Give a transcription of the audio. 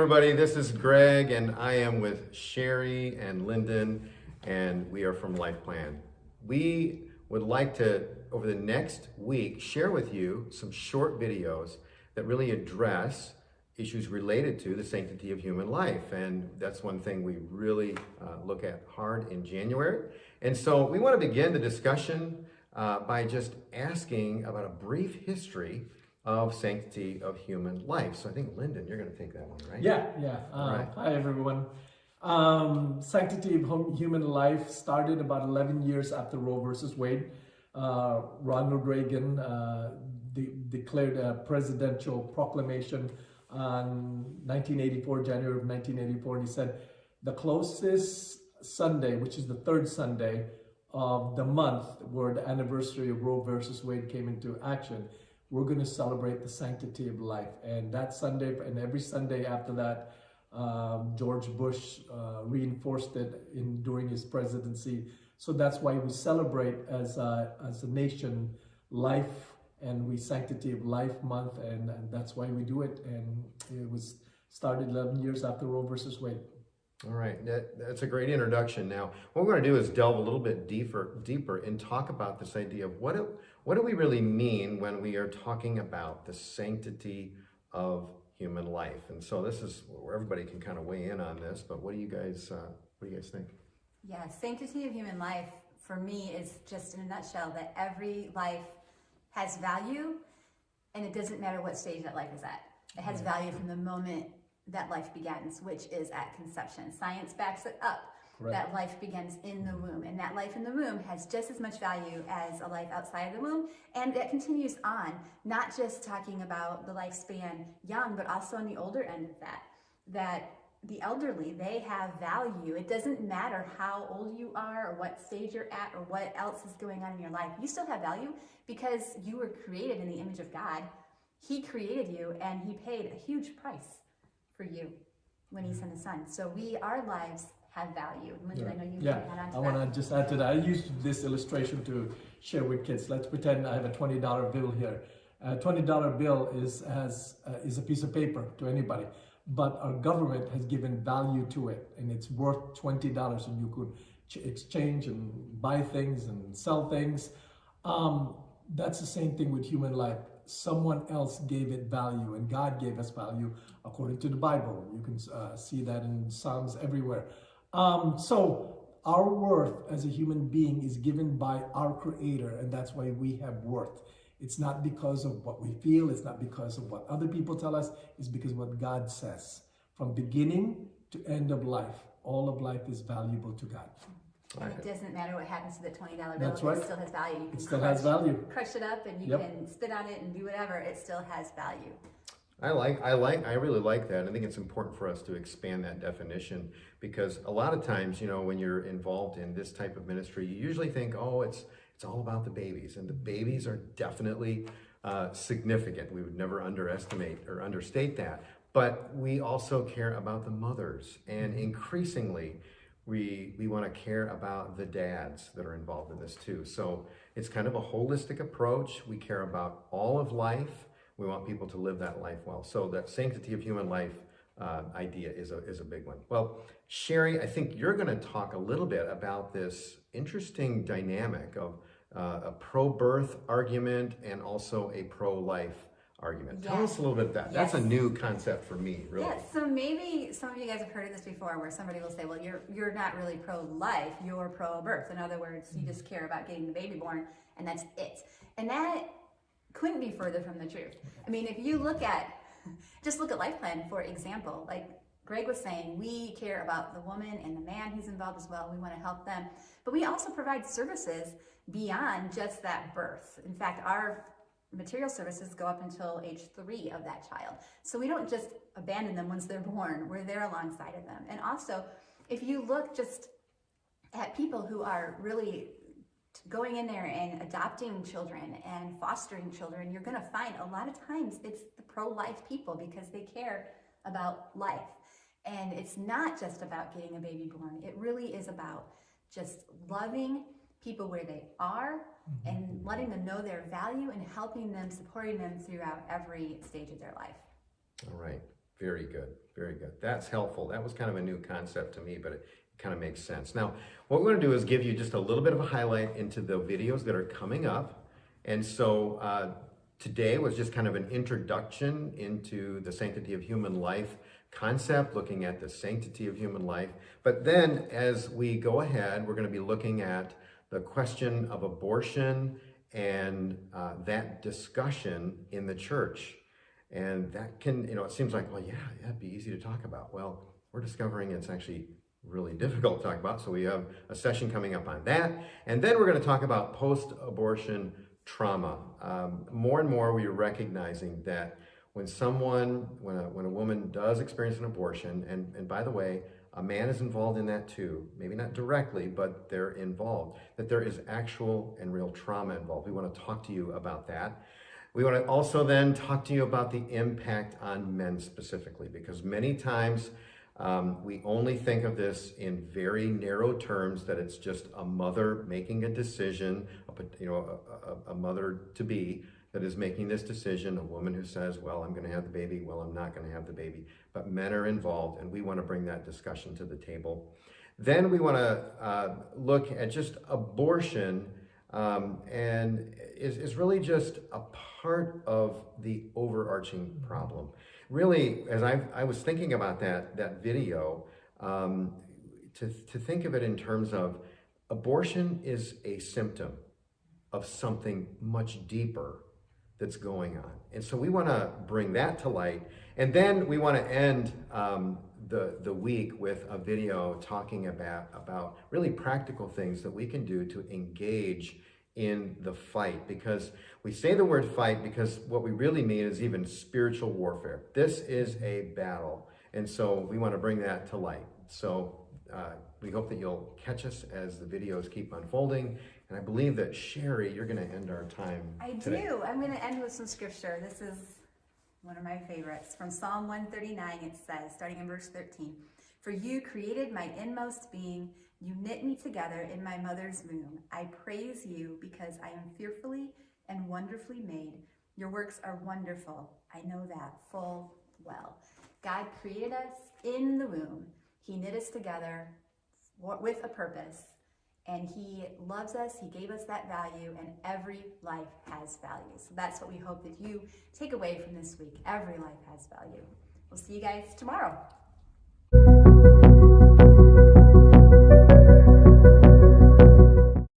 everybody. This is Greg, and I am with Cheri and Lyndon, and we are from LifePlan. We would like to, over the next week, share with you some short videos that really address issues related to the sanctity of human life. And that's one thing we really look at hard in January. And so we want to begin the discussion by just asking about a brief history of sanctity of human life. So I think, Lyndon, you're going to take that one, right? Yeah. Right. Hi, everyone. Sanctity of human life started about 11 years after Roe versus Wade. Ronald Reagan declared a presidential proclamation on January of 1984, and he said, the closest Sunday, which is the third Sunday of the month where the anniversary of Roe versus Wade came into action, we're going to celebrate the sanctity of life. And that Sunday and every Sunday after that, George Bush reinforced it during his presidency. So that's why we celebrate as a nation life, and we Sanctity of Life Month, and that's why we do it. And it was started 11 years after Roe versus Wade. All right, that's a great introduction. Now, what we're going to do is delve a little bit deeper and talk about this idea of what do we really mean when we are talking about the sanctity of human life. And so this is where everybody can kind of weigh in on this. But what do you guys think? Yeah, sanctity of human life for me is just in a nutshell that every life has value, and it doesn't matter what stage that life is at. It has value from the moment that life begins, which is at conception. Science backs it up. Correct. That life begins in the womb, and that life in the womb has just as much value as a life outside of the womb, and it continues on, not just talking about the lifespan young, but also on the older end of that the elderly, they have value. It doesn't matter how old you are or what stage you're at or what else is going on in your life. You still have value because you were created in the image of God. He created you, and he paid a huge price for you when he sent his son. So our lives have value. Lyndon, I know you can add on to that. I want to just add to that. I used this illustration to share with kids. Let's pretend I have a $20 bill here. A $20 bill is a piece of paper to anybody, but our government has given value to it, and it's worth $20, and you could exchange and buy things and sell things. That's the same thing with human life. Someone else gave it value, and God gave us value according to the Bible. You can see that in Psalms everywhere. So our worth as a human being is given by our Creator, and that's why we have worth. It's not because of what we feel. It's not because of what other people tell us. It's because of what God says. From beginning to end of life, all of life is valuable to God. And it doesn't matter what happens to the $20 bill. That's right. It still has value. You can it still has value. Crush it up, and you can spit on it and do whatever. It still has value. I really like that. I think it's important for us to expand that definition, because a lot of times, when you're involved in this type of ministry, you usually think, oh, it's all about the babies, and the babies are definitely significant. We would never underestimate or understate that. But we also care about the mothers, and increasingly, we want to care about the dads that are involved in this too. So it's kind of a holistic approach. We care about all of life. We want people to live that life well. So that sanctity of human life idea is a big one. Well, Cheri, I think you're going to talk a little bit about this interesting dynamic of a pro-birth argument and also a pro-life argument. Tell us a little bit of that. That's a new concept for me, really. Yes, so maybe some of you guys have heard of this before, where somebody will say, well, you're not really pro-life, you're pro-birth. In other words, you just care about getting the baby born, and that's it. And that couldn't be further from the truth. I mean, if you look at LifePlan, for example, like Greg was saying, we care about the woman and the man who's involved as well. We want to help them. But we also provide services beyond just that birth. In fact, our material services go up until age 3 of that child. So we don't just abandon them once they're born. We're there alongside of them. And also, if you look just at people who are really going in there and adopting children and fostering children, you're going to find a lot of times it's the pro-life people, because they care about life. And it's not just about getting a baby born. It really is about just loving people where they are and letting them know their value and helping them, supporting them throughout every stage of their life. All right. Very good, very good. That's helpful. That was kind of a new concept to me, but it kind of makes sense. Now, what we're going to do is give you just a little bit of a highlight into the videos that are coming up. And so today was just kind of an introduction into the sanctity of human life concept, looking at the sanctity of human life. But then as we go ahead, we're going to be looking at the question of abortion and that discussion in the church. And that can, it seems like, well, yeah, it'd be easy to talk about. Well, we're discovering it's actually really difficult to talk about. So we have a session coming up on that. And then we're going to talk about post-abortion trauma. More and more, we are recognizing that when a woman does experience an abortion, and by the way, a man is involved in that too, maybe not directly, but they're involved, that there is actual and real trauma involved. We want to talk to you about that. We want to also then talk to you about the impact on men specifically, because many times we only think of this in very narrow terms, that it's just a mother making a decision, a mother-to-be that is making this decision, a woman who says, well, I'm going to have the baby, well, I'm not going to have the baby. But men are involved, and we want to bring that discussion to the table. Then we want to look at just abortion, and is really just a part of the overarching problem. Really, as I was thinking about that video, to think of it in terms of abortion is a symptom of something much deeper that's going on. And so we want to bring that to light. And then we want to end the week with a video talking about really practical things that we can do to engage in the fight. Because we say the word fight because what we really mean is even spiritual warfare. This is a battle. And so we want to bring that to light. So we hope that you'll catch us as the videos keep unfolding. And I believe that, Cheri, you're going to end our time today. I'm going to end with some scripture. This is one of my favorites. From Psalm 139, it says, starting in verse 13, "For you created my inmost being. You knit me together in my mother's womb. I praise you because I am fearfully and wonderfully made. Your works are wonderful. I know that full well." God created us in the womb. He knit us together with a purpose. And he loves us, he gave us that value, and every life has value. So that's what we hope that you take away from this week. Every life has value. We'll see you guys tomorrow.